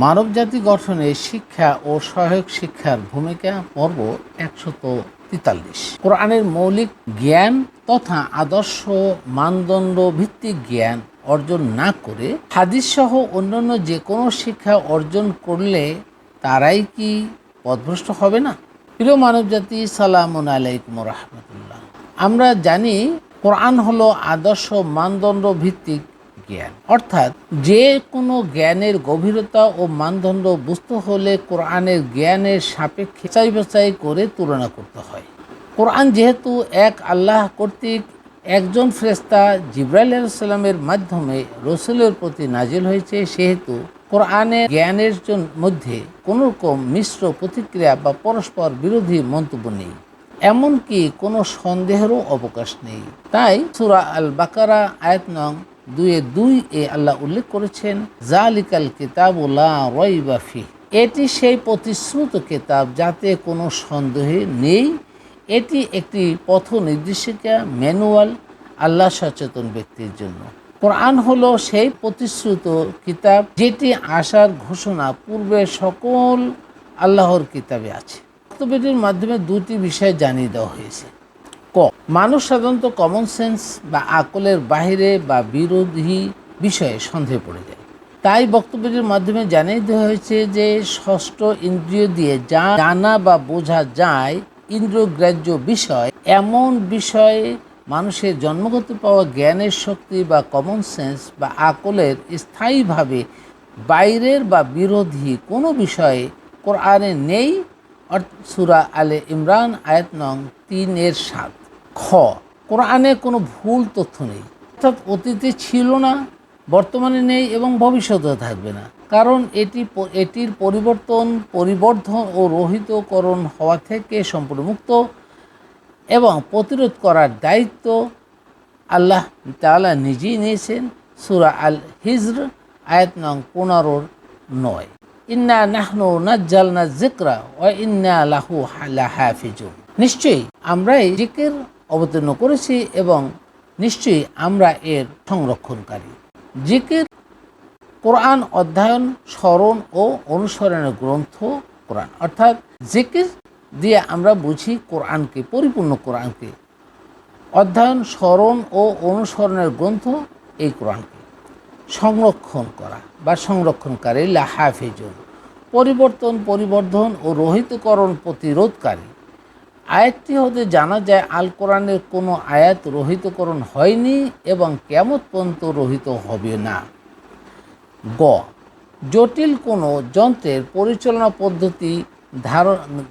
মানবজাতি গঠনে শিক্ষা ও সহায়ক শিক্ষার ভূমিকা পর্ব ১৪৩। কোরআনের মৌলিক জ্ঞান তথা আদর্শ মানদণ্ড ভিত্তিক জ্ঞান অর্জন না করে হাদিস সহ অন্যান্য যে কোনো শিক্ষা অর্জন করলে তারাই কি পথভ্রষ্ট হবে না? প্রিয় মানবজাতি, সালামুন আলাইকুম রহমতুল্লাহ। আমরা জানি কোরআন হলো আদর্শ মানদণ্ড ভিত্তিক জ্ঞান, অর্থাৎ যে কোনো জ্ঞানের গভীরতা ও মানদণ্ড বুঝতে হলে কোরআনের জ্ঞানের সাপেক্ষে যাচাই বাছাই করে তুলনা করতে হয়। কোরআন যেহেতু এক আল্লাহ কর্তৃক একজন ফেরেশতা জিবরাইল আলাইহিস সালামের মাধ্যমে রসুলের প্রতি নাজিল হয়েছে, সেহেতু কোরআনের জ্ঞানের মধ্যে কোনো রকম মিশ্র প্রতিক্রিয়া বা পরস্পর বিরোধী মন্তব্য নেই, এমনকি কোনো সন্দেহেরও অবকাশ নেই। তাই সূরা আল বাকারা আয়াত নং 2 আল্লাহ উল্লেখ করেছেন, জালিকাল কিতাবু লা রাইবা ফিহি, এটি সেই প্রতিশ্রুত কিতাব যাতে কোনো সন্দেহ নেই। এটি একটি পথ নির্দেশিকা, ম্যানুয়াল আল্লাহ সচেতন ব্যক্তির জন্য। কোরআন হলো সেই প্রতিশ্রুত কিতাব যেটি আসার ঘোষণা পূর্বে সকল আল্লাহর কিতাবে আছে। বক্তব্যটির মাধ্যমে দুটি বিষয় জানিয়ে দেওয়া হয়েছে। মানুষ সাধারণত কমন সেন্স বা আকলের বাহিরে বা বিরোধী বিষয়ে সন্দেহে পড়ে যায়। তাই বক্তব্যটির মাধ্যমে জানিয়ে দেওয়া হয়েছে যে ষষ্ঠ ইন্দ্রিয় দিয়ে যা জানা বা বোঝা যায়, ইন্দ্রিয়গ্রাহ্য বিষয়, এমন বিষয়ে মানুষের জন্মগত পাওয়া জ্ঞানের শক্তি বা কমন সেন্স বা আকলের স্থায়ীভাবে বাইরের বা বিরোধী কোনো বিষয়ে কোরআনে নেই। সূরা আলে ইমরান আয়াত নং 3-7। কোরআনে কোনো ভুল তথ্য নেই, অর্থাৎ অতীতে ছিল না, বর্তমানে নেই এবং ভবিষ্যতেও থাকবে না, কারণ এটির পরিবর্ধন ও রহিতকরণ হওয়া থেকে সম্পূর্ণ মুক্ত এবং প্রতিরোধ করার দায়িত্ব আল্লাহ তাআলা নিজেই নিয়েছেন। সূরা আল হিজর আয়াত নং 15-9। ইন্না নাহনু নাজ্জালনা যিকরা ওয়া ইন্না লাহু লাহাফিজুন, নিশ্চয়ই আমরা এই জিকির অবতীর্ণ করেছি এবং নিশ্চয়ই আমরা এর সংরক্ষণকারী। জিকির কোরআন অধ্যয়ন, স্মরণ ও অনুসরণের গ্রন্থ কোরআন, অর্থাৎ জিকির দিয়ে আমরা বুঝি কোরআনকে, পরিপূর্ণ কোরআনকে। অধ্যয়ন, স্মরণ ও অনুসরণের গ্রন্থ এই কোরআনকে। সংরক্ষণ করা বা সংরক্ষণকারী, লাহাফিজুন পরিবর্ধন ও রহিতকরণ প্রতিরোধকারী। আয়াতটি হতে জানা যায় আল কোরআনের কোনো আয়াত রহিতকরণ হয়নি এবং কিয়ামত পর্যন্ত রহিত হবে না। জটিল কোনো যন্ত্রের পরিচালনা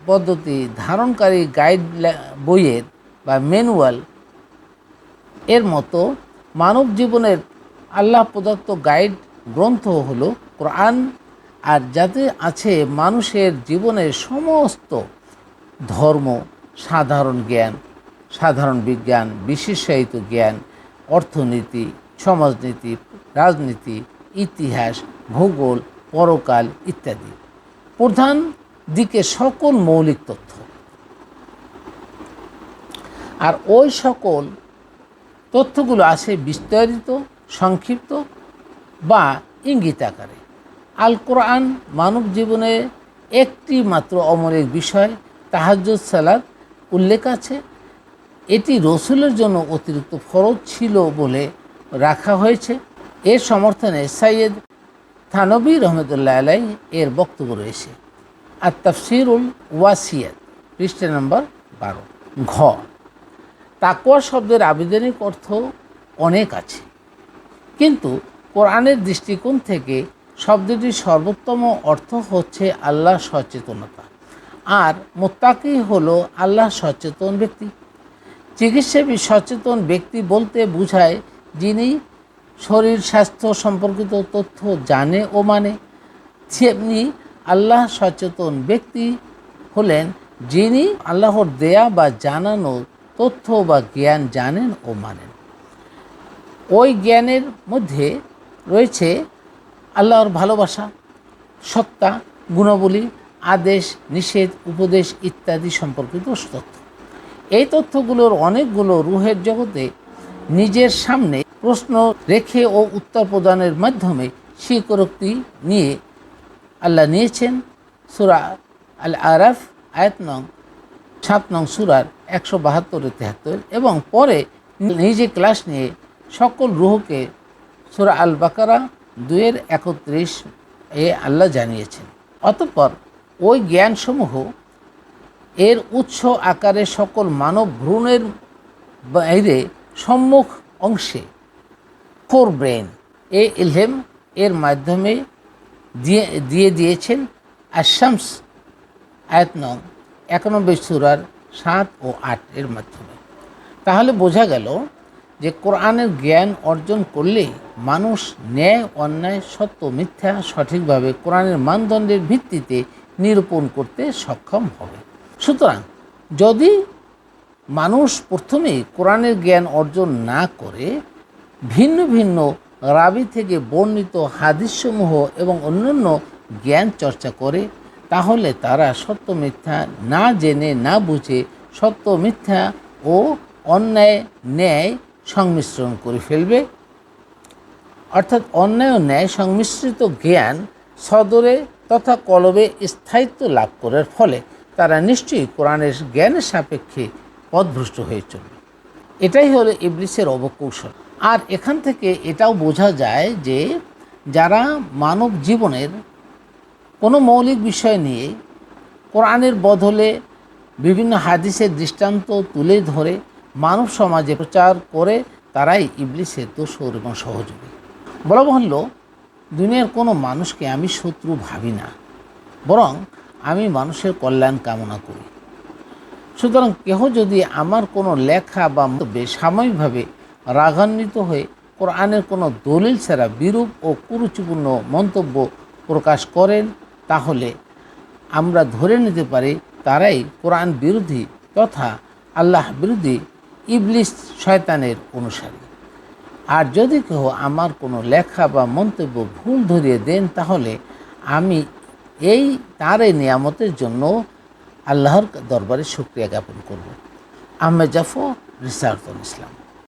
পদ্ধতি ধারণকারী গাইড বইয়ের বা ম্যানুয়াল এর মতো মানব জীবনের আল্লাহ প্রদত্ত গাইড গ্রন্থ হলো কোরআন, আর যাতে আছে মানুষের জীবনের সমস্ত ধর্ম, সাধারণ জ্ঞান, সাধারণ বিজ্ঞান, বিশেষায়িত জ্ঞান, অর্থনীতি, সমাজনীতি, রাজনীতি, ইতিহাস, ভূগোল, পরকাল ইত্যাদি প্রধান দিকে সকল মৌলিক তথ্য। আর ওই সকল তথ্যগুলো আছে বিস্তারিত, সংক্ষিপ্ত বা ইঙ্গিত আকারে। আল কোরআন মানব জীবনে একটি মাত্র অমৌলিক বিষয়, তাহাজ্জুদ সালাত উল্লেখ আছে। এটি রসুলের জন্য অতিরিক্ত ফরজ ছিল বলে রাখা হয়েছে। এর সমর্থনে সৈয়দ থানবী রহমতুল্লাহ আলাইহি এর বক্তব্য রয়েছে। আর তাফসিরুল ওয়াসিয়াত পৃষ্ঠা নম্বর 12। তাকওয়া শব্দের আবিধানিক অর্থ অনেক আছে, কিন্তু কোরআনের দৃষ্টিকোণ থেকে শব্দটির সর্বোত্তম অর্থ হচ্ছে আল্লাহ সচেতনতা, আর মুত্তাকি হলো আল্লাহ সচেতন ব্যক্তি। চিকিৎসাবী সচেতন ব্যক্তি বলতে বোঝায় যিনি শরীর স্বাস্থ্য সম্পর্কিত তথ্য জানে ও মানে। তেমনি আল্লাহ সচেতন ব্যক্তি হলেন যিনি আল্লাহর দেয়া বা জানানো তথ্য বা জ্ঞান জানেন ও মানেন। ওই জ্ঞানের মধ্যে রয়েছে আল্লাহর ভালোবাসা, সত্তা, গুণাবলী, আদেশ, নিষেধ, উপদেশ ইত্যাদি সম্পর্কিত তথ্য। এই তথ্যগুলোর অনেকগুলো রুহের জগতে নিজের সামনে প্রশ্ন রেখে ও উত্তর প্রদানের মাধ্যমে স্বীকারোক্তি নিয়ে আল্লাহ নিয়েছেন সূরা আল আরাফ আয়াত নং 7 নং সূরার 172-73 এবং পরে নিজে ক্লাস নিয়ে সকল রূহকে সূরা আল বাকারা 2-31 এ আল্লাহ জানিয়েছেন। অতঃপর ওই জ্ঞানসমূহ এর উৎস আকারে সকল মানব ভ্রূণের বাইরে সম্মুখ অংশে ফোর ব্রেন ইলহেম এর মাধ্যমে দিয়েছেন আশ-শামস আয়াত নং 91 সূরার 7 ও 8 এর মাধ্যমে। তাহলে বোঝা গেল যে কোরআনের জ্ঞান অর্জন করলেই মানুষ ন্যায় অন্যায় সত্য মিথ্যা সঠিকভাবে কোরআনের মানদণ্ডের ভিত্তিতে নিরূপণ করতে সক্ষম হবে। সুতরাং যদি মানুষ প্রথমেই কোরআনের জ্ঞান অর্জন না করে ভিন্ন ভিন্ন রাবি থেকে বর্ণিত হাদিসসমূহ এবং অন্যান্য জ্ঞান চর্চা করে, তাহলে তারা সত্য মিথ্যা না জেনে না বুঝে সত্য মিথ্যা ও অন্যায় ন্যায় সংমিশ্রণ করে ফেলবে। অর্থাৎ অন্যায় ও ন্যায় সংমিশ্রিত জ্ঞান সদরে তথা কলবে স্থায়িত্ব লাভ করার ফলে তারা নিশ্চয়ই কোরআনের জ্ঞানের সাপেক্ষে পথভ্রষ্ট হয়ে চলবে। এটাই হলো ইবলিসের অবকৌশল। আর এখান থেকে এটাও বোঝা যায় যে যারা মানব জীবনের কোনো মৌলিক বিষয় নিয়ে কোরআনের বদলে বিভিন্ন হাদিসের দৃষ্টান্ত তুলে ধরে মানব সমাজে প্রচার করে, তারাই ইবলিসের দোসর এবং সহযোগী। বলা বাহুল্য, দুনিয়ার কোনো মানুষকে আমি শত্রু ভাবি না, বরং আমি মানুষের কল্যাণ কামনা করি। সুতরাং কেহ যদি আমার কোনো লেখা বা মন্তব্যে সাময়িকভাবে রাগান্বিত হয়ে কোরআনের কোনো দলিল ছাড়া বিরূপ ও কুরুচিপূর্ণ মন্তব্য প্রকাশ করেন, তাহলে আমরা ধরে নিতে পারি তারাই কোরআন বিরোধী তথা আল্লাহ বিরোধী ইবলিস শয়তানের অনুসারী। আর যদি কেউ আমার কোনো লেখা বা মন্তব্য ভুল ধরিয়ে দেন, তাহলে আমি তার এই নিয়ামতের জন্য আল্লাহর দরবারে শুকরিয়া জ্ঞাপন করব। আহমেদ জাফর, রিসালাতুল ইসলাম।